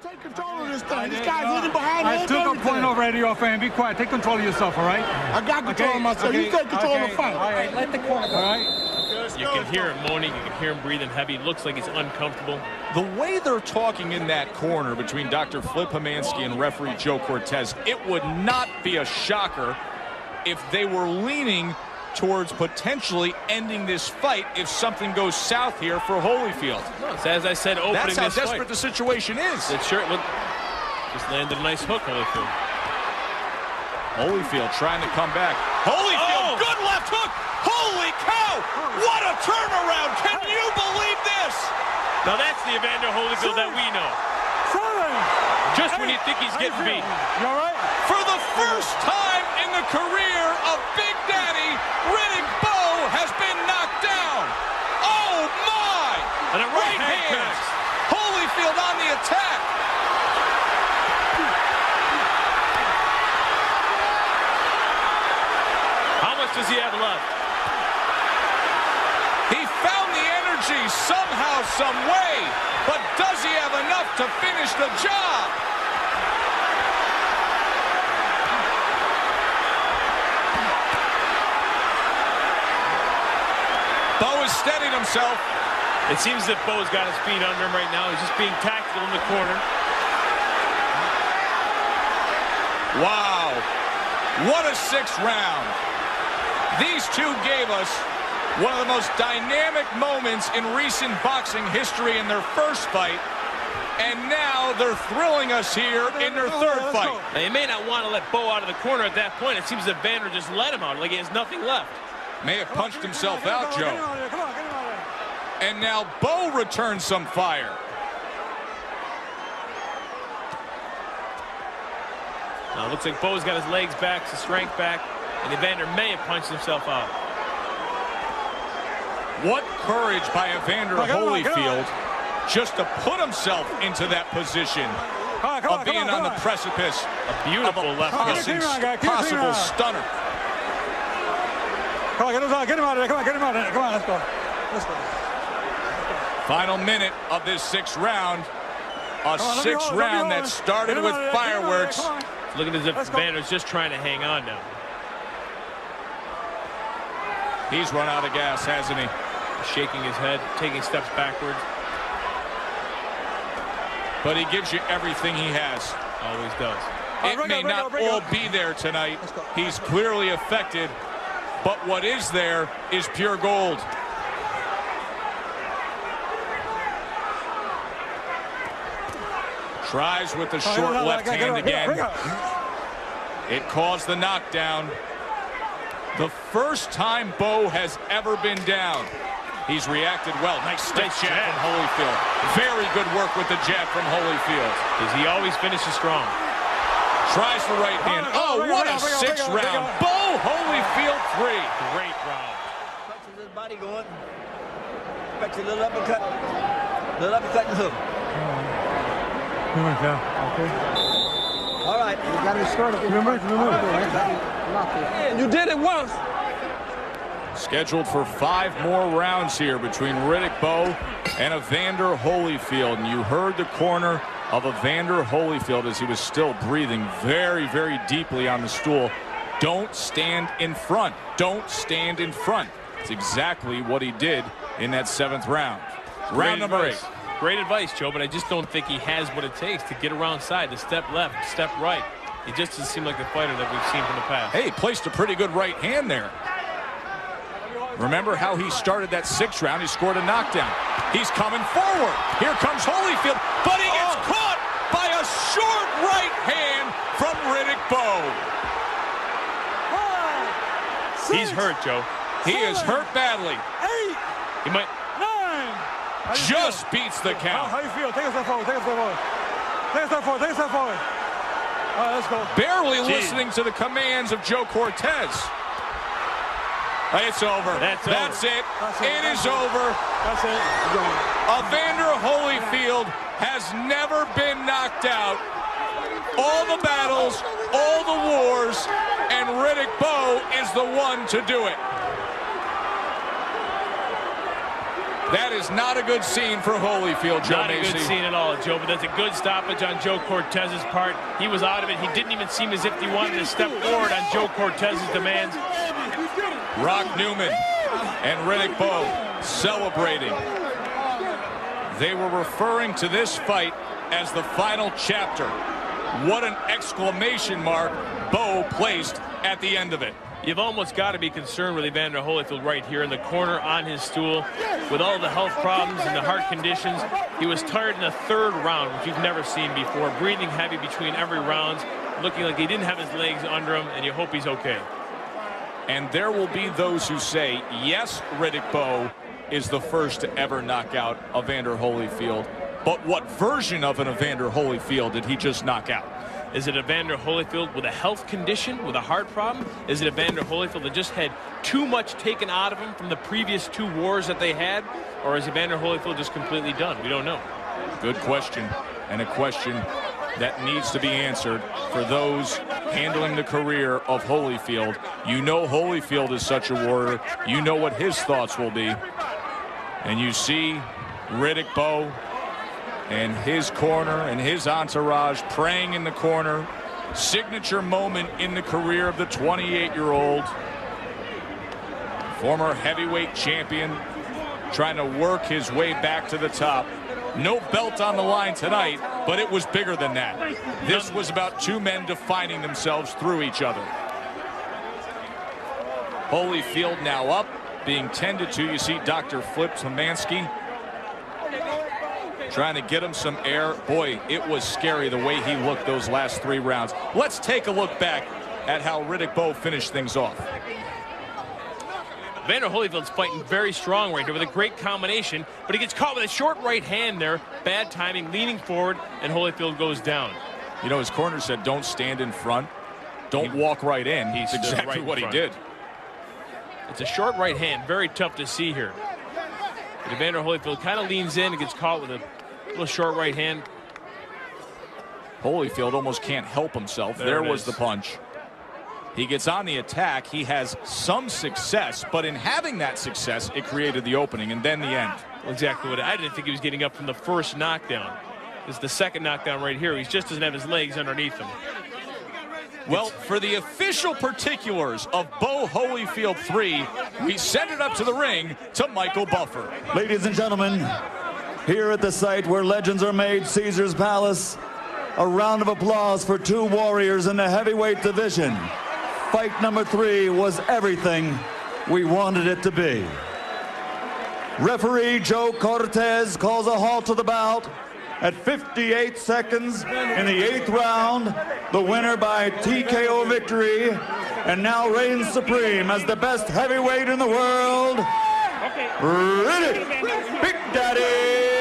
Take control of this thing. This guy's hitting behind I took a point already off, man. Be quiet. Take control of yourself, all right? I got control of myself. You take control of the fight. All right, let the corner go. All right? You can hear him moaning. You can hear him breathing heavy. Looks like he's uncomfortable. The way they're talking in that corner between Dr. Flip Hamansky and referee Joe Cortez, it would not be a shocker if they were leaning towards potentially ending this fight if something goes south here for Holyfield. No, as I said, opening this fight. That's how desperate the situation is. It sure just landed a nice hook, Holyfield. Holyfield trying to come back. Holyfield, good left hook. Holy cow! What a turnaround! Can you believe this? Now that's the Evander Holyfield that we know. Just when you think he's getting beat. You all right? For the first time in the career of Big Daddy, Riddick Bowe has been knocked down. Oh my! And a right hand. Hands. Holyfield on the attack. How much does he have left? He found the energy somehow, some way, but does he have enough to finish the job? Bowe has steadied himself. It seems that Bowe's got his feet under him right now. He's just being tactical in the corner. Wow. What a sixth round. These two gave us one of the most dynamic moments in recent boxing history in their first fight. And now they're thrilling us here in their third fight. Now, you may not want to let Bowe out of the corner at that point. It seems that Evander just let him out, like he has nothing left. May have punched himself out, Joe. And now Bowe returns some fire. Now it looks like Bowe's got his legs back, his strength back, and Evander may have punched himself out. What courage by Evander Holyfield just to put himself into that position of being on the precipice A beautiful of a left hook. possible stunner. Come on, get him out of there. Come on, get him out of there. Come on, let's go. Let's go. Final minute of this sixth round. A sixth round that started with fireworks. Looking as if Evander's just trying to hang on now. He's run out of gas, hasn't he? Shaking his head, taking steps backwards. But he gives you everything he has. Always does. It may not all be there tonight. He's clearly affected. But what is there is pure gold. Tries with the short left hand again. It caused the knockdown. The first time Bowe has ever been down. He's reacted well. Nice jab from Holyfield. Very good work with the jab from Holyfield. Because he always finishes strong. Tries the right hand. Oh, what a sixth round. Bowe Holyfield 3. Great round. Touches his body going. Expects a little uppercut. Little uppercut and hook. Okay. All right. You got to start. You did it once. Scheduled for 5 more rounds here between Riddick Bowe and Evander Holyfield. And you heard the corner of Evander Holyfield as he was still breathing very, very deeply on the stool. Don't stand in front. Don't stand in front. It's exactly what he did in that 7th round. Round number 8. Great advice, Joe, but I just don't think he has what it takes to get around side, to step left, step right. He just doesn't seem like the fighter that we've seen from the past. Hey, placed a pretty good right hand there. Remember how he started that 6th round? He scored a knockdown. He's coming forward. Here comes Holyfield, but he gets caught by a short right hand from Riddick Bowe. He's hurt, Joe. He is hurt badly. He might. Just beats the count. How you feel? Take a step forward. Take a step forward. Take a step forward. Take a step forward. All right, let's go. Barely listening to the commands of Joe Cortez. It's over. That's it. It is over. That's it. Evander Holyfield has never been knocked out. All the battles, all the wars, and Riddick Bowe is the one to do it. That is not a good scene for Holyfield, Joe Not Macy. a good scene at all, Joe, but that's a good stoppage on Joe Cortez's part. He was out of it. He didn't even seem as if he wanted to step forward on Joe Cortez's demands. Rock Newman and Riddick Bowe celebrating. They were referring to this fight as the final chapter. What an exclamation mark Bowe placed at the end of it. You've almost got to be concerned with Evander Holyfield right here in the corner on his stool. With all the health problems and the heart conditions, he was tired in the third round, which you've never seen before. Breathing heavy between every round, looking like he didn't have his legs under him, and you hope he's okay. And there will be those who say, yes, Riddick Bowe is the first to ever knock out Evander Holyfield. But what version of an Evander Holyfield did he just knock out? Is it Evander Holyfield with a health condition, with a heart problem? Is it Evander Holyfield that just had too much taken out of him from the previous two wars that they had? Or is Evander Holyfield just completely done? We don't know. Good question, and a question that needs to be answered for those handling the career of Holyfield. You know Holyfield is such a warrior. You know what his thoughts will be. And you see Riddick Bowe and his corner and his entourage praying in the corner. Signature moment in the career of the 28-year-old. Former heavyweight champion trying to work his way back to the top. No belt on the line tonight, but it was bigger than that. This was about two men defining themselves through each other. Holyfield now up, being tended to. You see Dr. Flip Tomansky trying to get him some air. Boy, it was scary the way he looked those last 3 rounds. Let's take a look back at how Riddick Bowe finished things off. Evander Holyfield's fighting very strong right here with a great combination, but he gets caught with a short right hand there. Bad timing, leaning forward, and Holyfield goes down. You know, his corner said, don't stand in front. Don't walk right in. He's exactly what he did. It's a short right hand, very tough to see here. But Evander Holyfield kind of leans in and gets caught with a little short right hand. Holyfield almost can't help himself. There was the punch. He gets on the attack. He has some success, but in having that success, it created the opening and then the end. Exactly what I didn't think he was getting up from the first knockdown. This is the second knockdown right here. He just doesn't have his legs underneath him. Well, for the official particulars of Bowe Holyfield 3, we send it up to the ring to Michael Buffer. Ladies and gentlemen, here at the site where legends are made, Caesar's Palace, a round of applause for two warriors in the heavyweight division. Fight number 3 was everything we wanted it to be. Referee Joe Cortez calls a halt to the bout at 58 seconds in the 8th round. The winner by TKO victory, and now reigns supreme as the best heavyweight in the world, Riddick Big Daddy